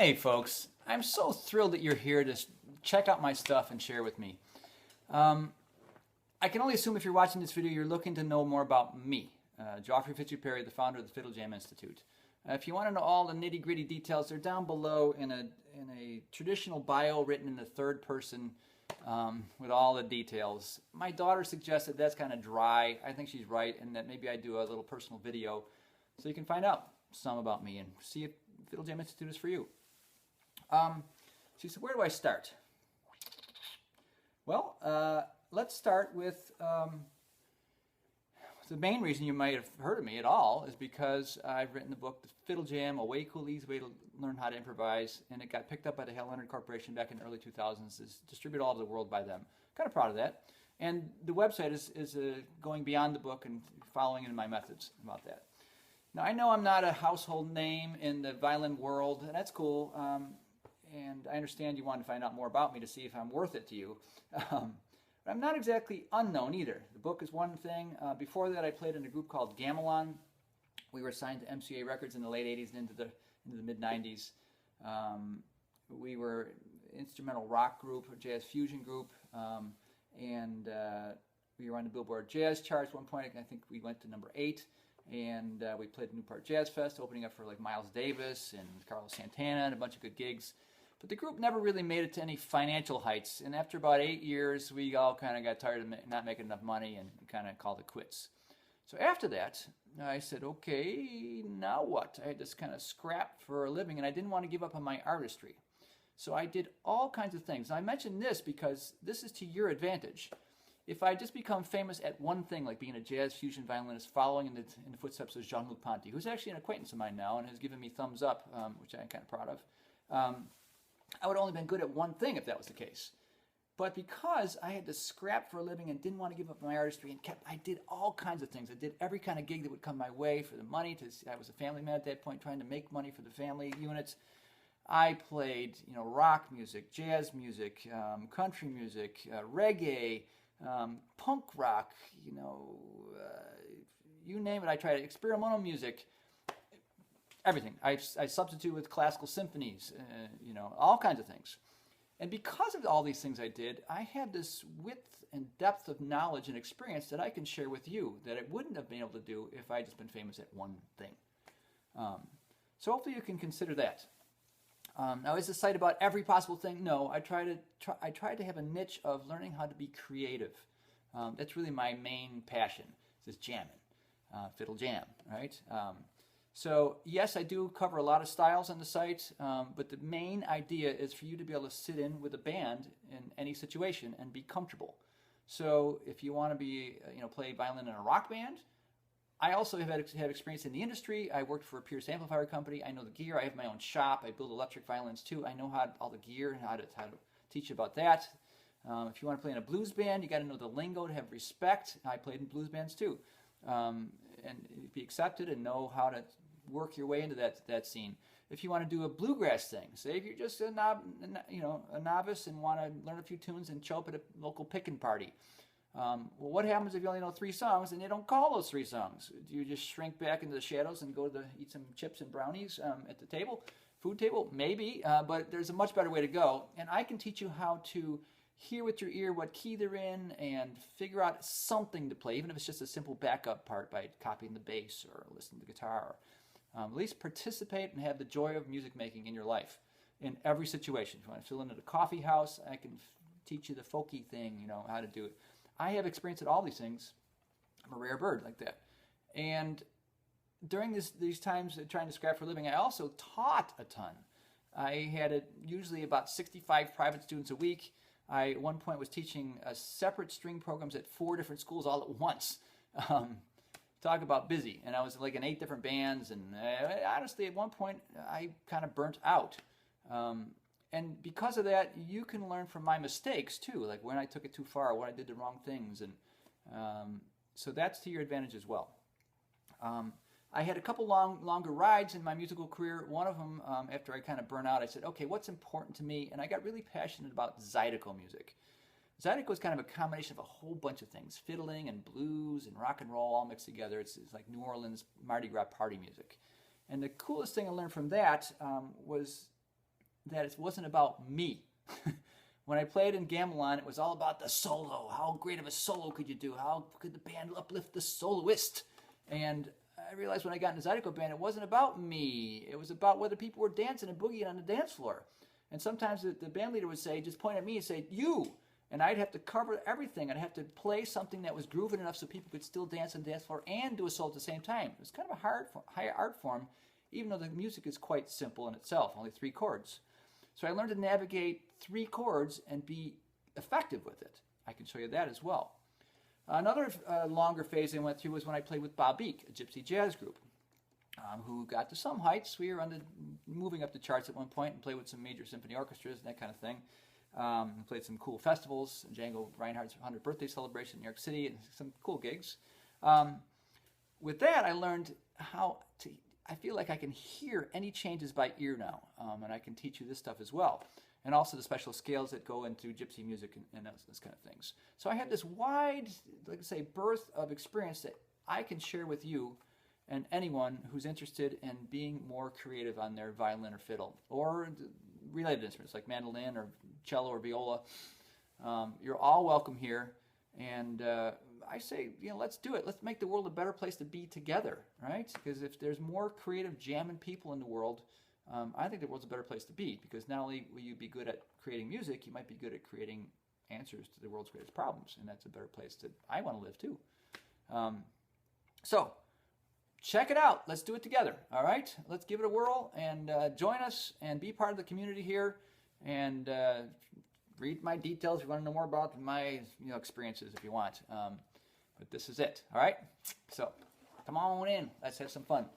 Hey folks, I'm so thrilled that you're here to check out my stuff and share with me. I can only assume if you're watching this video you're looking to know more about me, Geoffrey Fitzhugh Perry, the founder of the Fiddle Jam Institute. If you want to know all the nitty-gritty details, they're down below in a traditional bio written in the third person with all the details. My daughter suggested that's kind of dry. I think she's right, and that maybe I do a little personal video so you can find out some about me and see if Fiddle Jam Institute is for you. She said, where do I start? Well, let's start with the main reason you might have heard of me at all is because I've written the book, The Fiddle Jam, A Way Cool, Easy Way to Learn How to Improvise, and it got picked up by the Hal Leonard Corporation back in the early 2000s. It's distributed all over the world by them. Kind of proud of that. And the website is going beyond the book and following in my methods about that. Now, I know I'm not a household name in the violin world, and that's cool. And I understand you want to find out more about me to see if I'm worth it to you. But I'm not exactly unknown either. The book is one thing. Before that, I played in a group called Gamelan. We were signed to MCA Records in the late 80s and into the mid 90s. We were an instrumental rock group, a jazz fusion group, and we were on the Billboard Jazz charts at one point. I think we went to number 8. And we played at Newport Jazz Fest, opening up for like Miles Davis and Carlos Santana and a bunch of good gigs. But the group never really made it to any financial heights. And after about 8 years, we all kind of got tired of not making enough money and kind of called it quits. So after that, I said, okay, now what? I had to kind of scrap for a living, and I didn't want to give up on my artistry. So I did all kinds of things. And I mention this because this is to your advantage. If I just become famous at one thing, like being a jazz fusion violinist, following in the footsteps of Jean-Luc Ponty, who's actually an acquaintance of mine now and has given me thumbs up, which I'm kind of proud of, I would have only been good at one thing if that was the case. But because I had to scrap for a living and didn't want to give up my artistry, and I did all kinds of things. I did every kind of gig that would come my way for the money. I was a family man at that point, trying to make money for the family units. I played, rock music, jazz music, country music, reggae, punk rock, you name it. I tried experimental music, everything. I substituted with classical symphonies, all kinds of things. And because of all these things I did, I had this width and depth of knowledge and experience that I can share with you that I wouldn't have been able to do if I had just been famous at one thing. So hopefully you can consider that. Now, is the site about every possible thing? No, I tried to have a niche of learning how to be creative. That's really my main passion. Is jamming, fiddle jam, right? So yes, I do cover a lot of styles on the site, but the main idea is for you to be able to sit in with a band in any situation and be comfortable. So if you want to be, play violin in a rock band, I also have had experience in the industry. I worked for a Pierce amplifier company. I know the gear. I have my own shop. I build electric violins too. I know all the gear and how to teach you about that. If you want to play in a blues band, you got to know the lingo to have respect. I played in blues bands too, and be accepted and know how to work your way into that scene. If you want to do a bluegrass thing, say if you're just a novice and want to learn a few tunes and show up at a local pickin' party. Well, what happens if you only know 3 songs and they don't call those 3 songs? Do you just shrink back into the shadows and go to eat some chips and brownies at the table, food table? Maybe, but there's a much better way to go. And I can teach you how to hear with your ear what key they're in and figure out something to play, even if it's just a simple backup part by copying the bass or listening to the guitar. At least participate and have the joy of music making in your life in every situation. If you want to fill in at a coffee house, I can teach you the folky thing, how to do it. I have experience at all these things. I'm a rare bird like that. And during these times of trying to scrap for a living, I also taught a ton. I had usually about 65 private students a week. I, at one point, was teaching separate string programs at 4 different schools all at once. Talk about busy. And I was like in 8 different bands. And honestly, at one point, I kind of burnt out. And because of that, you can learn from my mistakes too, like when I took it too far, when I did the wrong things, and so that's to your advantage as well. I had a couple longer rides in my musical career. One of them, after I kind of burned out, I said, okay, what's important to me? And I got really passionate about Zydeco music. Zydeco is kind of a combination of a whole bunch of things, fiddling and blues and rock and roll all mixed together. It's like New Orleans Mardi Gras party music. And the coolest thing I learned from that was that it wasn't about me. When I played in Gamelan, it was all about the solo. How great of a solo could you do? How could the band uplift the soloist? And I realized when I got in the Zydeco band, it wasn't about me. It was about whether people were dancing and boogieing on the dance floor. And sometimes the band leader would say, just point at me and say, you. And I'd have to cover everything. I'd have to play something that was grooving enough so people could still dance on the dance floor and do a solo at the same time. It was kind of a high art form, even though the music is quite simple in itself, only 3 chords. So I learned to navigate 3 chords and be effective with it. I can show you that as well. Another longer phase I went through was when I played with Bob Beek, a gypsy jazz group, who got to some heights. We were moving up the charts at one point and played with some major symphony orchestras and that kind of thing. Played some cool festivals, Django Reinhardt's 100th birthday celebration in New York City, and some cool gigs. With that, I learned how to, I feel like I can hear any changes by ear now, and I can teach you this stuff as well. And also the special scales that go into gypsy music and those kind of things. So I have this wide, like I say, birth of experience that I can share with you and anyone who's interested in being more creative on their violin or fiddle, or related instruments like mandolin or cello or viola. You're all welcome here, and I say, let's do it. Let's make the world a better place to be together, right? Because if there's more creative jamming people in the world, I think the world's a better place to be, because not only will you be good at creating music, you might be good at creating answers to the world's greatest problems, and that's a better place that I want to live too. So check it out. Let's do it together, all right? Let's give it a whirl and join us and be part of the community here, and read my details if you want to know more about my experiences if you want. But this is it, all right? So come on in. Let's have some fun.